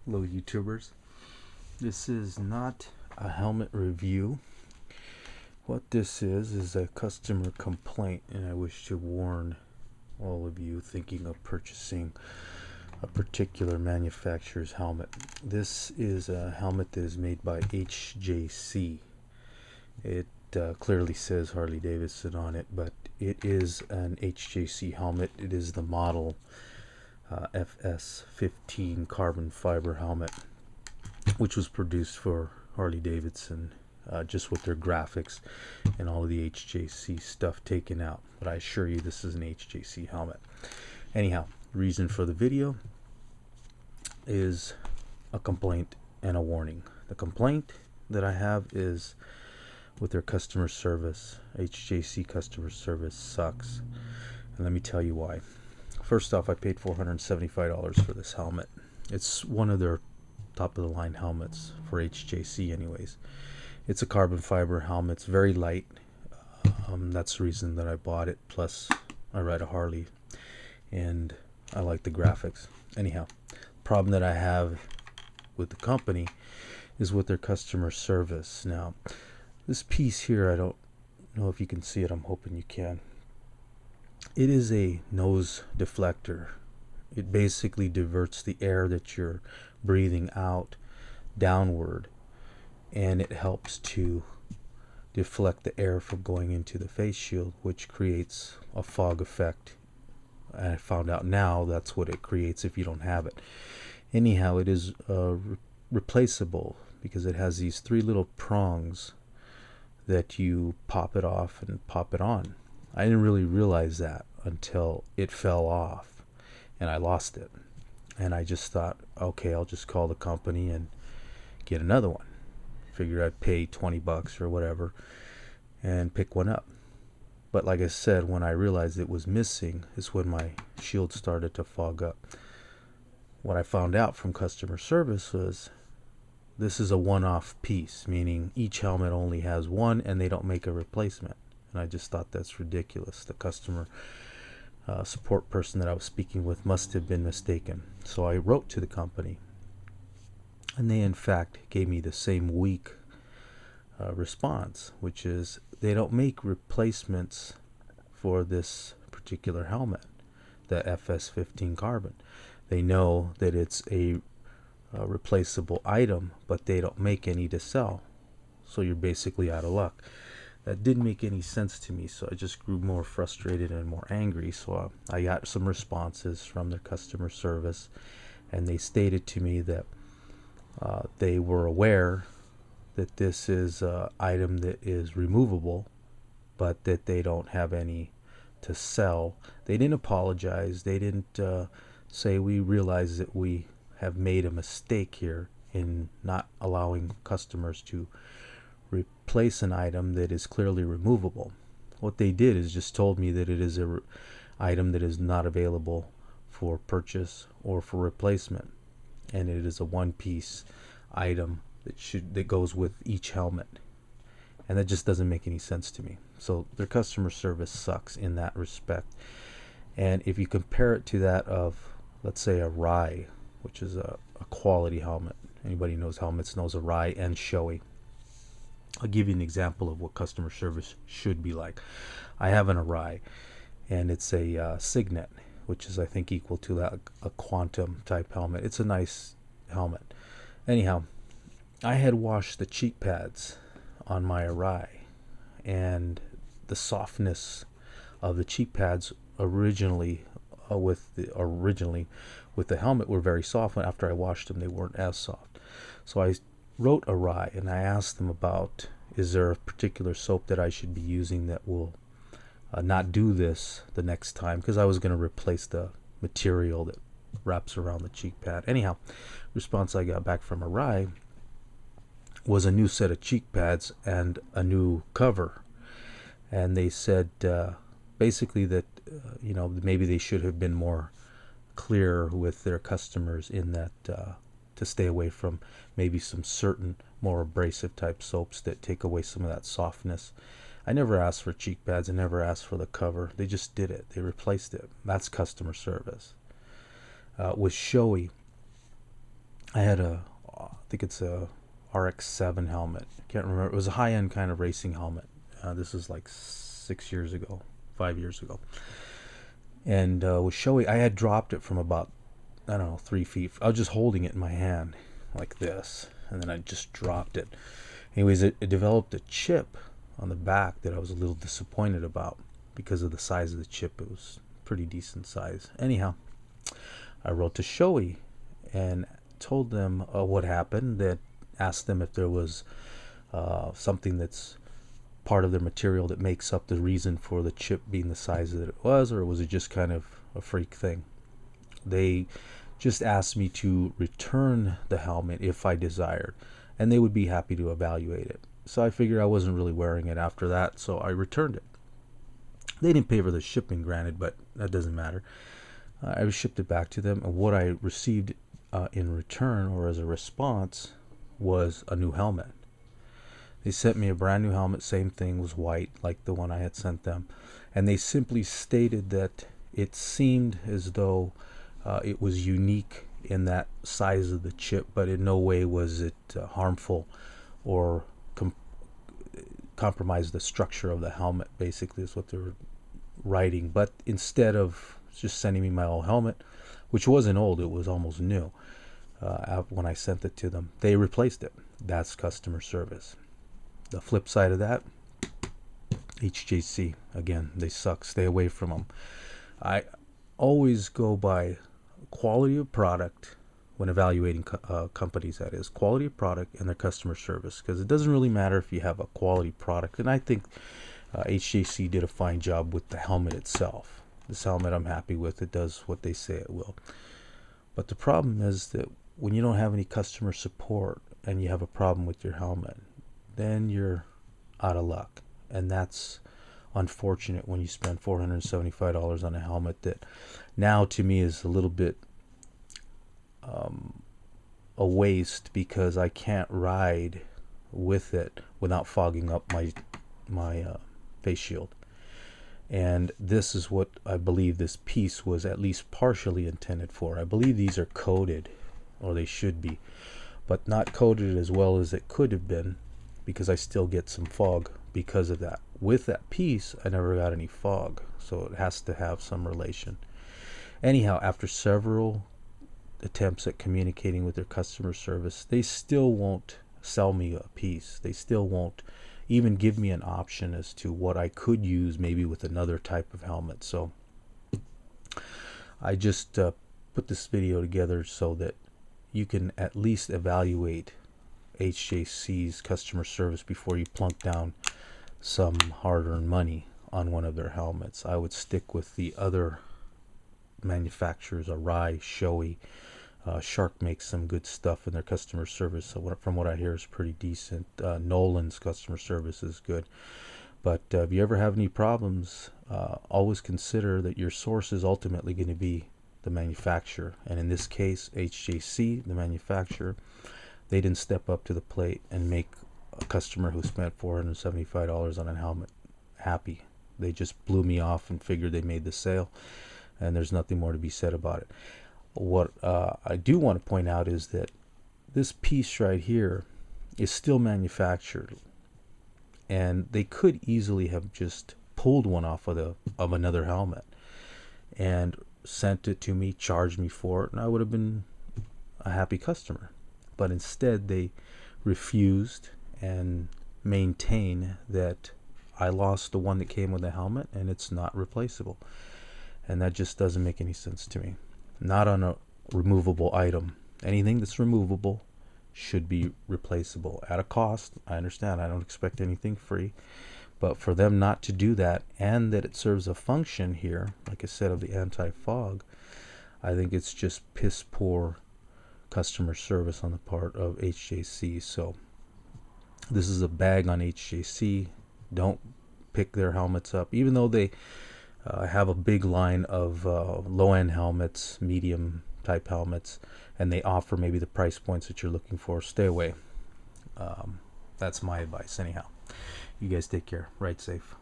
Hello YouTubers. This is not a helmet review. What this is a customer complaint, and I wish to warn all of you thinking of purchasing a particular manufacturer's helmet. This is a helmet that is made by HJC. It clearly says Harley Davidson on it, but it is an HJC helmet. It is the model FS15 carbon fiber helmet, which was produced for Harley Davidson, just with their graphics and all of the HJC stuff taken out. But I assure you this is an HJC helmet. Anyhow, reason for the video is a complaint and a warning. The complaint that I have is with their customer service. HJC customer service sucks, and let me tell you why. First off, I paid $475 for this helmet. It's one of their top of the line helmets for HJC anyways. It's a carbon fiber helmet. It's very light. That's the reason that I bought it. Plus I ride a Harley and I like the graphics. Anyhow, problem that I have with the company is with their customer service. Now this piece here, I don't know if you can see it. I'm hoping you can. It is a nose deflector. It basically diverts the air that you're breathing out downward, and it helps to deflect the air from going into the face shield, which creates a fog effect. And I found out now that's what it creates if you don't have it. Anyhow, it is replaceable because it has these three little prongs that you pop it off and pop it on. I didn't really realize that until it fell off and I lost it. And I just thought, okay, I'll just call the company and get another one. Figured I'd pay 20 bucks or whatever and pick one up. But like I said, when I realized it was missing is when my shield started to fog up. What I found out from customer service was this is a one-off piece, meaning each helmet only has one and they don't make a replacement. And I just thought that's ridiculous. The customer support person that I was speaking with must have been mistaken. So I wrote to the company, and they in fact gave me the same week response, which is they don't make replacements for this particular helmet, the FS15 carbon. They know that it's a replaceable item, but they don't make any to sell. So you're basically out of luck. That didn't make any sense to me, so I just grew more frustrated and more angry. So I got some responses from their customer service, and they stated to me that they were aware that this is an item that is removable, but that they don't have any to sell. They didn't apologize. They didn't say, we realize that we have made a mistake here in not allowing customers to replace an item that is clearly removable. What they did is just told me that it is a item that is not available for purchase or for replacement, and it is a one-piece item that goes with each helmet, and that just doesn't make any sense to me. So their customer service sucks in that respect. And if you compare it to that of, let's say, a Rye, which is a quality helmet, anybody knows helmets knows a Rye and Shoei. I'll give you an example of what customer service should be like. I have an Arai, and it's a Signet, which is I think equal to that, a Quantum type helmet. It's a nice helmet. Anyhow, I had washed the cheek pads on my Arai, and the softness of the cheek pads originally with the helmet were very soft. And after I washed them, they weren't as soft. So I wrote Arai and I asked them about, is there a particular soap that I should be using that will not do this the next time, because I was going to replace the material that wraps around the cheek pad. Anyhow, response I got back from Arai was a new set of cheek pads and a new cover, and they said basically that maybe they should have been more clear with their customers in that to stay away from maybe some certain more abrasive type soaps that take away some of that softness. I never asked for cheek pads. I never asked for the cover. They just did it. They replaced it. That's customer service. With Shoei, I had I think it's a RX-7 helmet. I can't remember. It was a high-end kind of racing helmet. This is like 6 years ago, 5 years ago. And with Shoei, I had dropped it from about, I don't know, 3 feet. I was just holding it in my hand like this, and then I just dropped it. Anyways, it developed a chip on the back that I was a little disappointed about because of the size of the chip. It was pretty decent size. Anyhow, I wrote to Shoei and told them what happened. That asked them if there was something that's part of their material that makes up the reason for the chip being the size that it was, or was it just kind of a freak thing. They just asked me to return the helmet if I desired, and they would be happy to evaluate it. So I figured I wasn't really wearing it after that, so I returned it. They didn't pay for the shipping, granted, but that doesn't matter. I shipped it back to them, and what I received in return, or as a response, was a new helmet. They sent me a brand new helmet. Same thing, was white like the one I had sent them, and they simply stated that it seemed as though it was unique in that size of the chip, but in no way was it harmful or compromise the structure of the helmet, basically is what they were writing. But instead of just sending me my old helmet, which wasn't old, it was almost new, when I sent it to them, they replaced it. That's customer service. The flip side of that, HJC, again, they suck. Stay away from them. I always go by quality of product when evaluating companies, that is, quality of product and their customer service, because it doesn't really matter if you have a quality product. And I think HJC did a fine job with the helmet itself. This helmet I'm happy with. It does what they say it will. But the problem is that when you don't have any customer support and you have a problem with your helmet, then you're out of luck. And that's unfortunate when you spend $475 on a helmet that now to me is a little bit a waste, because I can't ride with it without fogging up my face shield. And this is what I believe this piece was at least partially intended for. I believe these are coated, or they should be, but not coated as well as it could have been, because I still get some fog because of that. With that piece, I never got any fog, so it has to have some relation. Anyhow, after several attempts at communicating with their customer service, they still won't sell me a piece. They still won't even give me an option as to what I could use, maybe with another type of helmet. So I just put this video together so that you can at least evaluate HJC's customer service before you plunk down some hard-earned money on one of their helmets. I would stick with the other manufacturers, Arai, Shoei. Shark makes some good stuff in their customer service. So from what I hear, is pretty decent. Nolan's customer service is good. But if you ever have any problems, always consider that your source is ultimately going to be the manufacturer. And in this case, HJC, the manufacturer, they didn't step up to the plate and make a customer who spent $475 on a helmet happy. They just blew me off and figured they made the sale, and there's nothing more to be said about it. What I do want to point out is that this piece right here is still manufactured, and they could easily have just pulled one off of another helmet and sent it to me, charged me for it, and I would have been a happy customer. But instead they refused and maintain that I lost the one that came with the helmet and it's not replaceable. And that just doesn't make any sense to me. Not on a removable item. Anything that's removable should be replaceable at a cost. I understand, I don't expect anything free, but for them not to do that, and that it serves a function here, like I said, of the anti-fog, I think it's just piss poor customer service on the part of HJC. So this is a bag on HJC. Don't pick their helmets up, even though they have a big line of low-end helmets, medium type helmets, and they offer maybe the price points that you're looking for. Stay away. That's my advice anyhow. You guys take care. Ride safe.